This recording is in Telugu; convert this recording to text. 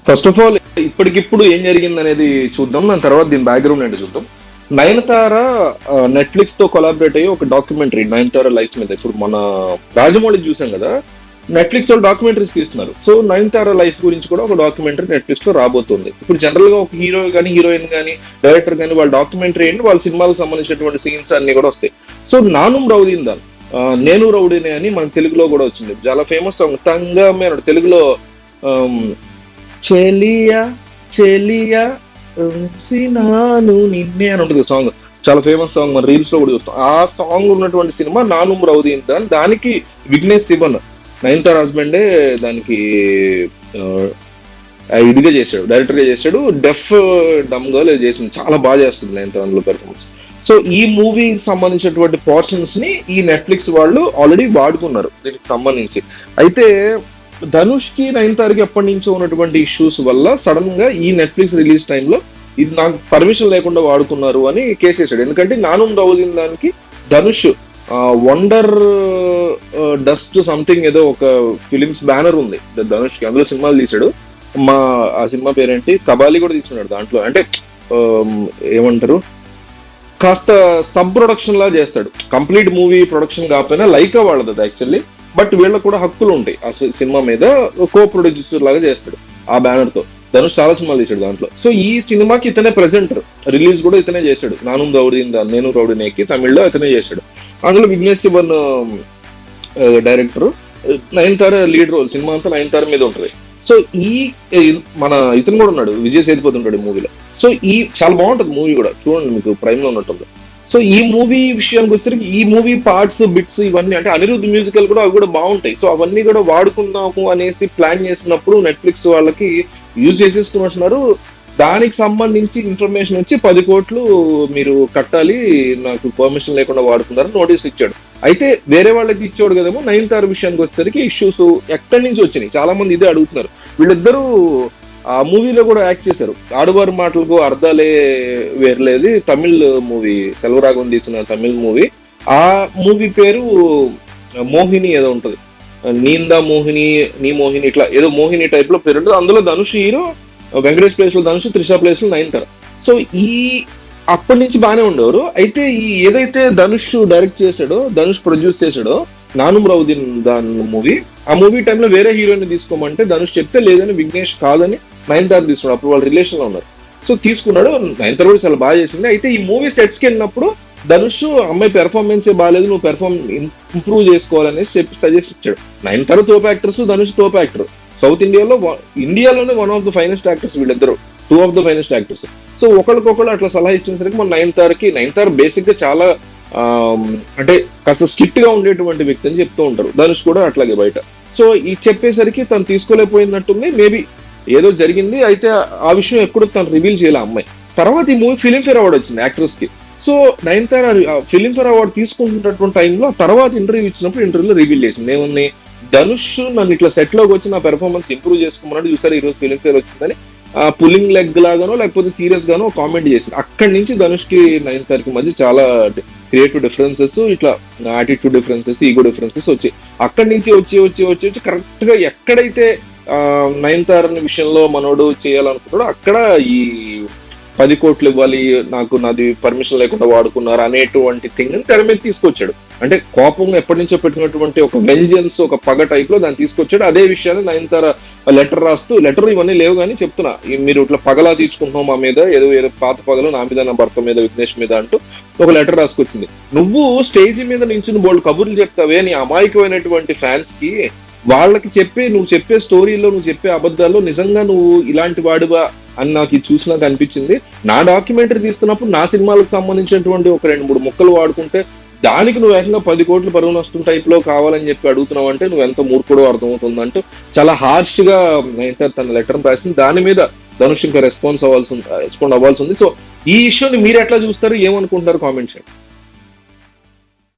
ఫస్ట్ ఆఫ్ ఆల్ ఇప్పటికిప్పుడు ఏం జరిగింది అనేది చూద్దాం, దాని తర్వాత దీని బ్యాక్గ్రౌండ్ ఏంటి చూద్దాం. నయనతార నెట్ఫ్లిక్స్ తో కొలాబరేట్ అయ్యి ఒక డాక్యుమెంటరీ నయనతార లైఫ్ మీద, ఇప్పుడు మన రాజమౌళి చూసాం కదా, నెట్ఫ్లిక్స్ లో డాక్యుమెంటరీస్ తీస్తున్నారు. సో నయనతార లైఫ్ గురించి కూడా ఒక డాక్యుమెంటరీ నెట్ఫ్లిక్స్ లో రాబోతుంది. ఇప్పుడు జనరల్ గా ఒక హీరో కానీ హీరోయిన్ కానీ డైరెక్టర్ కానీ వాళ్ళ డాక్యుమెంటరీ ఏంటి, వాళ్ళ సినిమాలకు సంబంధించినటువంటి సీన్స్ అన్ని కూడా వస్తాయి. సో నానుం రౌదీందాన్, నేను రౌడీనే అని మన తెలుగులో కూడా వచ్చింది, చాలా ఫేమస్ సాంగ్. తంగమే అన్నాడు తెలుగులో, చెలియా చెలియా నాను నిన్నే అని ఉంటుంది సాంగ్, చాలా ఫేమస్ సాంగ్, మన రీల్స్ లో కూడా చూస్తాం. ఆ సాంగ్ ఉన్నటువంటి సినిమా నానుం రౌదీందాన్. దానికి విఘ్నేష్ శివన్, నయనతార హస్బెండే, దానికి ఇదిగా చేశాడు, డైరెక్టర్ గా చేశాడు. డెఫ్ డమ్ గా చేసింది, చాలా బాగా చేస్తుంది నయనతారలో పెర్ఫార్మెన్స్. సో ఈ మూవీకి సంబంధించినటువంటి పోర్షన్స్ ని ఈ నెట్ఫ్లిక్స్ వాళ్ళు ఆల్రెడీ వాడుకున్నారు దీనికి సంబంధించి. అయితే ధనుష్ కి నయనతారకి ఎప్పటి నుంచో ఉన్నటువంటి ఇష్యూస్ వల్ల సడన్ గా ఈ నెట్ఫ్లిక్స్ రిలీజ్ టైంలో ఇది నాకు పర్మిషన్ లేకుండా వాడుకున్నారు అని కేసు వేసాడు. ఎందుకంటే నానుం రౌదీందాన్కి ధనుష్ వండర్ డస్ట్ సంథింగ్ ఏదో ఒక ఫిలిమ్స్ బ్యానర్ ఉంది ధనుష్ కి, అందులో సినిమాలు తీసాడు. ఆ సినిమా పేరేంటి, కబాలి కూడా తీసుకున్నాడు దాంట్లో. అంటే ఏమంటారు, కాస్త సబ్ ప్రొడక్షన్ లా చేస్తాడు, కంప్లీట్ మూవీ ప్రొడక్షన్ కాకపోయినా లైకా వాళ్ళది అది యాక్చువల్లీ, బట్ వీళ్ళకు కూడా హక్కులు ఉంటాయి ఆ సినిమా మీద. కో ప్రొడ్యూసర్ లాగా చేస్తాడు ఆ బ్యానర్ తో. ధనుష్ చాలా సినిమాలు తీసాడు దాంట్లో. సో ఈ సినిమాకి ఇతనే ప్రెజెంటర్, రిలీజ్ కూడా ఇతనే చేశాడు. నానుం రౌదీందాన్, నేను రౌడీనేకి తమిళ్లో ఇతనే చేశాడు. అందులో Vignesh Shivan director, Nayanthara lead role. సినిమా అంతా నయనతార మీద ఉంటుంది. సో ఈ మన ఇతను కూడా ఉన్నాడు, విజయ్ సేతుపతి ఉంటాడు మూవీలో. సో ఈ చాలా బాగుంటుంది మూవీ కూడా, చూడండి మీకు ప్రైమ్ లో ఉన్నట్టుంది. సో ఈ మూవీ విషయానికి వచ్చేసరికి ఈ మూవీ పార్ట్స్ బిట్స్ ఇవన్నీ అంటే అనిరుద్ధ్ మ్యూజికల్ కూడా అవి కూడా బాగుంటాయి. సో అవన్నీ కూడా వాడుకుందాము అనేసి ప్లాన్ చేసినప్పుడు నెట్ఫ్లిక్స్ వాళ్ళకి యూజ్ చేసేసుకున్నట్టున్నారు. దానికి సంబంధించి ఇన్ఫర్మేషన్ వచ్చి 10 కోట్లు మీరు కట్టాలి, నాకు పర్మిషన్ లేకుండా వాడుకున్నారని నోటీస్ ఇచ్చాడు. అయితే వేరే వాళ్ళకి ఇచ్చాడు కదేమో. నయనతార విషయానికి వచ్చేసరికి ఇష్యూస్ ఎక్కడి నుంచి వచ్చినాయి, చాలా మంది ఇదే అడుగుతున్నారు. వీళ్ళిద్దరూ ఆ మూవీలో కూడా యాక్ట్ చేశారు. ఆడువారి మాటలకు అర్థాలే వేర్లేదు, తమిళ్ మూవీ, సెల్వరాఘవన్ తీసిన తమిళ్ మూవీ. ఆ మూవీ పేరు మోహిని ఏదో ఉంటది, నీందా మోహిని, నీ మోహిని, ఇట్లా ఏదో మోహిని టైప్ లో పేరు ఉంటుంది. అందులో ధనుష్ హీరో, వెంకటేష్ ప్లేస్ లో ధనుష్, త్రిష ప్లేస్ లో నయనతార. సో ఈ అప్పటి నుంచి బాగానే ఉండేవారు. అయితే ఈ ఏదైతే ధనుష్ డైరెక్ట్ చేశాడో, ధనుష్ ప్రొడ్యూస్ చేశాడో నానుం రౌదీందాన్ మూవీ, ఆ మూవీ టైంలో వేరే హీరోయిన్ తీసుకోమంటే ధనుష్ చెప్తే లేదని, విఘ్నేష్ కాదని నయనతార తీసుకున్నాడు. అప్పుడు వాళ్ళు రిలేషన్ లో ఉన్నారు. సో తీసుకున్నాడు. నయనతార కూడా చాలా బాగా చేసింది. అయితే ఈ మూవీ సెట్స్ కి వెళ్ళినప్పుడు ధనుష్ అమ్మాయి పెర్ఫార్మెన్సే బాగాలేదు, నువ్వు ఇంప్రూవ్ చేసుకోవాలనేసి చెప్పి సజెస్ట్ ఇచ్చాడు. నయనతార తోపు యాక్టర్స్, ధనుష్ తోపు యాక్టర్. సౌత్ ఇండియాలోనే one of the finest actors వీళ్ళిద్దరు, 2 of the finest actors. So ఒకరికొకరు అట్లా సలహా ఇచ్చేసరికి మన నయనతార బేసిక్ గా చాలా అంటే కాస్త స్ట్రిక్ట్ గా ఉండేటువంటి వ్యక్తి అని చెప్తూ ఉంటారు. ధనుష్ కూడా అట్లాగే బయట. సో ఈ చెప్పేసరికి తను తీసుకోలేకపోయినట్టుంది, మేబీ ఏదో జరిగింది. అయితే ఆ విషయం ఎప్పుడు తను రివీల్ చేయాలి అమ్మాయి. తర్వాత ఈ మూవీ ఫిలింఫేర్ అవార్డు వచ్చింది యాక్ట్రెస్ కి. సో నయనతార ఫిలింఫేర్ అవార్డు తీసుకుంటున్నటువంటి టైంలో తర్వాత ఇంటర్వ్యూ ఇచ్చినప్పుడు ఇంటర్వ్యూలో రివీల్ చేసింది ఏమని, ధనుష్ నన్ను ఇట్లా సెట్ లోకి వచ్చి నా పెర్ఫార్మెన్స్ ఇంప్రూవ్ చేసుకోమన్నాడు, చూసారు ఈ రోజు ఫిలింఫేర్ వచ్చిందని పుల్లింగ్ లెగ్ లాగానో లేకపోతే సీరియస్ గానో కామెంట్ చేసింది. అక్కడి నుంచి ధనుష్ కి నయనతారకి మధ్య చాలా క్రియేటివ్ డిఫరెన్సెస్, ఇట్లా యాటిట్యూడ్ డిఫరెన్సెస్, ఈగో డిఫరెన్సెస్ వచ్చాయి. అక్కడి నుంచి వచ్చి కరెక్ట్ గా ఎక్కడైతే నయనతార విషయంలో మనోడు చేయాలనుకున్నాడో అక్కడ ఈ 10 కోట్లు ఇవ్వాలి, నాకు నాది పర్మిషన్ లేకుండా వాడుకున్నారు అనేటువంటి థింగ్ తెర మీద తీసుకొచ్చాడు. అంటే కోపం ఎప్పటి నుంచో పెట్టినటువంటి ఒక వెంజన్స్, ఒక పగ టైప్ లో దాన్ని తీసుకొచ్చాడు. అదే విషయాన్ని నయనతార లెటర్ రాస్తూ, లెటర్ ఇవన్నీ లేవు కానీ చెప్తున్నా, మీరు ఇట్లా పగలా తీర్చుకుంటున్నావు మా మీద, ఏదో పాత పగలు నా మీద, నా భర్త మీద, విఘ్నేష్ మీద అంటూ ఒక లెటర్ రాసుకొచ్చింది. నువ్వు స్టేజ్ మీద నుంచి బోల్డ్ కబుర్లు చెప్తావే నీ అమాయకమైనటువంటి ఫ్యాన్స్ కి, వాళ్ళకి నువ్వు చెప్పే స్టోరీలో, నువ్వు చెప్పే అబద్ధాల్లో నిజంగా నువ్వు ఇలాంటి వాడివా అని నాకు ఇది చూసినాక అనిపించింది. నా డాక్యుమెంటరీ తీస్తున్నప్పుడు నా సినిమాలకు సంబంధించినటువంటి ఒక 2-3 ముక్కలు వాడుకుంటే దానికి నువ్వు ఏకంగా 10 కోట్ల పరువు నష్టం టైప్ లో కావాలని చెప్పి అడుగుతున్నావు అంటే నువ్వు ఎంత మూర్ఖుడో అర్థమవుతుందంటూ చాలా హార్ష్ గా తన లెటర్ రాసింది. దాని మీద ధనుష్ ఇంకా రెస్పాండ్ అవ్వాల్సి ఉంది. సో ఈ ఇష్యూని మీరు ఎట్లా చూస్తారు, ఏమనుకుంటారు, కామెంట్ చేయండి.